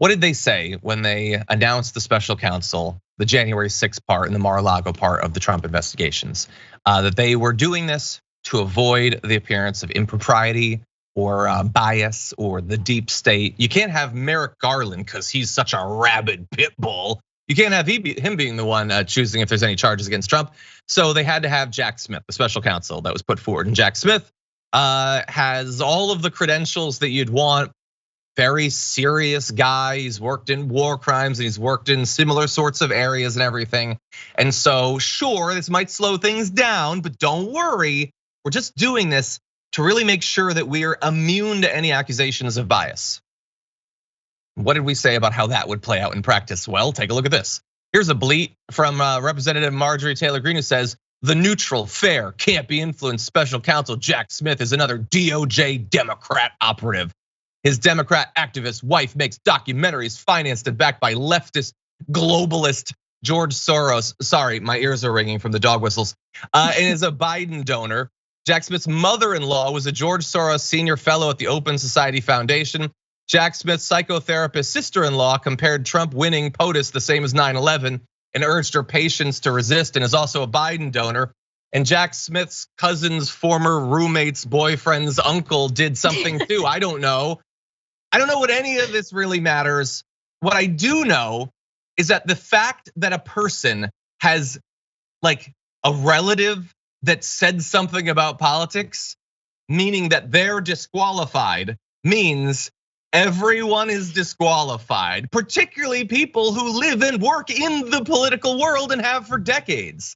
what did they say when they announced the special counsel, the January 6th part and the Mar-a-Lago part of the Trump investigations? That they were doing this to avoid the appearance of impropriety or bias or the deep state. You can't have Merrick Garland because he's such a rabid pit bull. You can't have him being the one choosing if there's any charges against Trump. So they had to have Jack Smith, the special counsel that was put forward. And Jack Smith has all of the credentials that you'd want. Very serious guy. He's worked in war crimes and he's worked in similar sorts of areas and everything. And so sure, this might slow things down, but don't worry. We're just doing this to really make sure that we're immune to any accusations of bias. What did we say about how that would play out in practice? Well, take a look at this. Here's a bleat from Representative Marjorie Taylor Greene, who says, the neutral, fair, can't be influenced special counsel Jack Smith is another DOJ Democrat operative. His Democrat activist wife makes documentaries financed and backed by leftist globalist George Soros. Sorry, my ears are ringing from the dog whistles. And is a Biden donor. Jack Smith's mother-in-law was a George Soros senior fellow at the Open Society Foundation. Jack Smith's psychotherapist sister-in-law compared Trump winning POTUS the same as 9/11 and urged her patients to resist, and is also a Biden donor. And Jack Smith's cousin's former roommate's boyfriend's uncle did something too. I don't know. I don't know what any of this really matters. What I do know is that the fact that a person has like a relative that said something about politics, meaning that they're disqualified, means everyone is disqualified, particularly people who live and work in the political world and have for decades.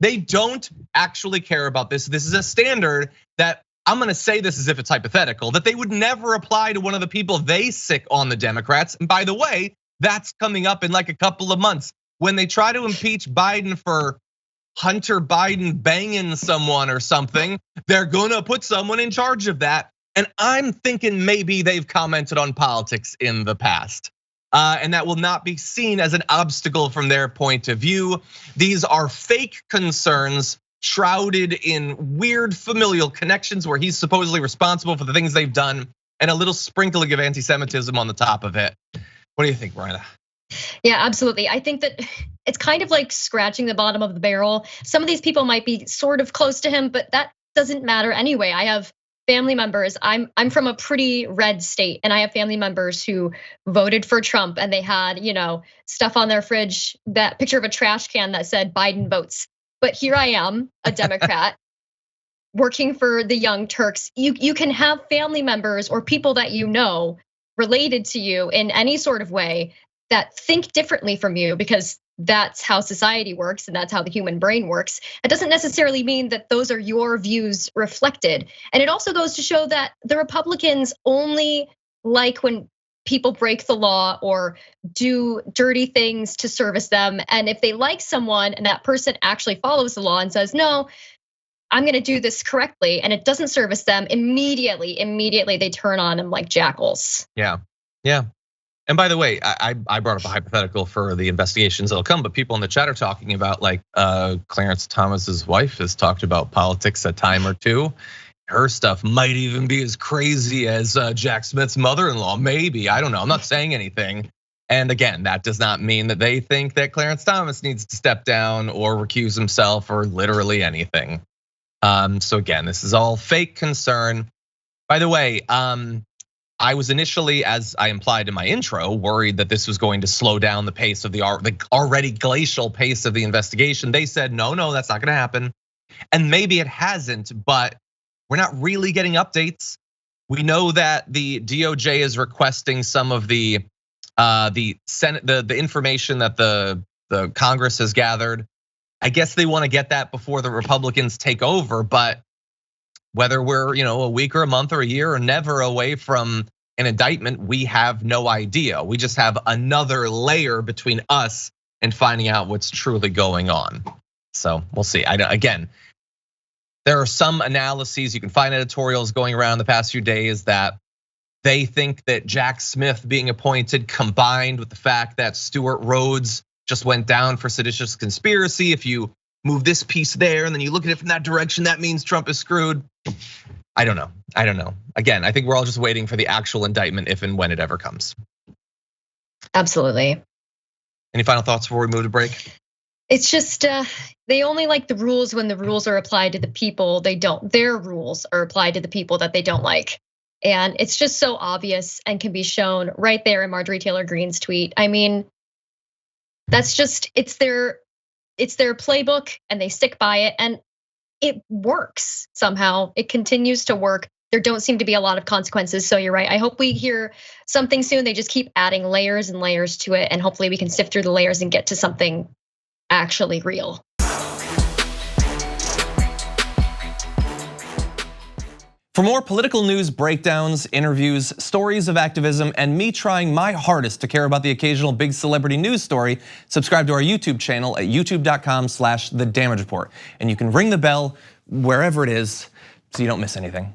They don't actually care about this. This is a standard that I'm gonna say this as if it's hypothetical, that they would never apply to one of the people they sick on the Democrats. And by the way, that's coming up in like a couple of months. When they try to impeach Biden for Hunter Biden banging someone or something, they're gonna put someone in charge of that. And I'm thinking maybe they've commented on politics in the past. And that will not be seen as an obstacle from their point of view. These are fake concerns shrouded in weird familial connections where he's supposedly responsible for the things they've done and a little sprinkling of anti-Semitism on the top of it. What do you think, Miranda? Yeah, absolutely. I think that it's kind of like scratching the bottom of the barrel. Some of these people might be sort of close to him, but that doesn't matter anyway. I have family members. I'm from a pretty red state, and I have family members who voted for Trump, and they had, stuff on their fridge, that picture of a trash can that said Biden votes. But here I am, a Democrat, working for the Young Turks. You can have family members or people that you know related to you in any sort of way that think differently from you, because that's how society works and that's how the human brain works. It doesn't necessarily mean that those are your views reflected. And it also goes to show that the Republicans only like when people break the law or do dirty things to service them. And if they like someone and that person actually follows the law and says, no, I'm gonna do this correctly, and it doesn't service them, immediately they turn on them like jackals. Yeah. And by the way, I brought up a hypothetical for the investigations that'll come, but people in the chat are talking about like Clarence Thomas's wife has talked about politics a time or two. Her stuff might even be as crazy as Jack Smith's mother-in-law, maybe, I don't know, I'm not saying anything. And again, that does not mean that they think that Clarence Thomas needs to step down or recuse himself or literally anything. So again, this is all fake concern. By the way, I was initially, as I implied in my intro, worried that this was going to slow down the pace of the already glacial pace of the investigation. They said, no, that's not gonna happen. And maybe it hasn't, but we're not really getting updates. We know that the DOJ is requesting some of the Senate, the information that the Congress has gathered. I guess they want to get that before the Republicans take over, but whether we're a week or a month or a year or never away from an indictment, we have no idea. We just have another layer between us and finding out what's truly going on. So we'll see. Again, there are some analyses, you can find editorials going around the past few days that they think that Jack Smith being appointed, combined with the fact that Stuart Rhodes just went down for seditious conspiracy. If you move this piece there and then you look at it from that direction, that means Trump is screwed. I don't know. Again, I think we're all just waiting for the actual indictment if and when it ever comes. Absolutely. Any final thoughts before we move to break? It's just they only like the rules when the rules are applied to the people they don't. Their rules are applied to the people that they don't like. And it's just so obvious and can be shown right there in Marjorie Taylor Greene's tweet. I mean, that's just it's their playbook and they stick by it and it works somehow. It continues to work. There don't seem to be a lot of consequences. So you're right. I hope we hear something soon. They just keep adding layers and layers to it. And hopefully we can sift through the layers and get to something actually real. For more political news breakdowns, interviews, stories of activism, and me trying my hardest to care about the occasional big celebrity news story, subscribe to our YouTube channel at youtube.com/The Damage Report. And you can ring the bell wherever it is so you don't miss anything.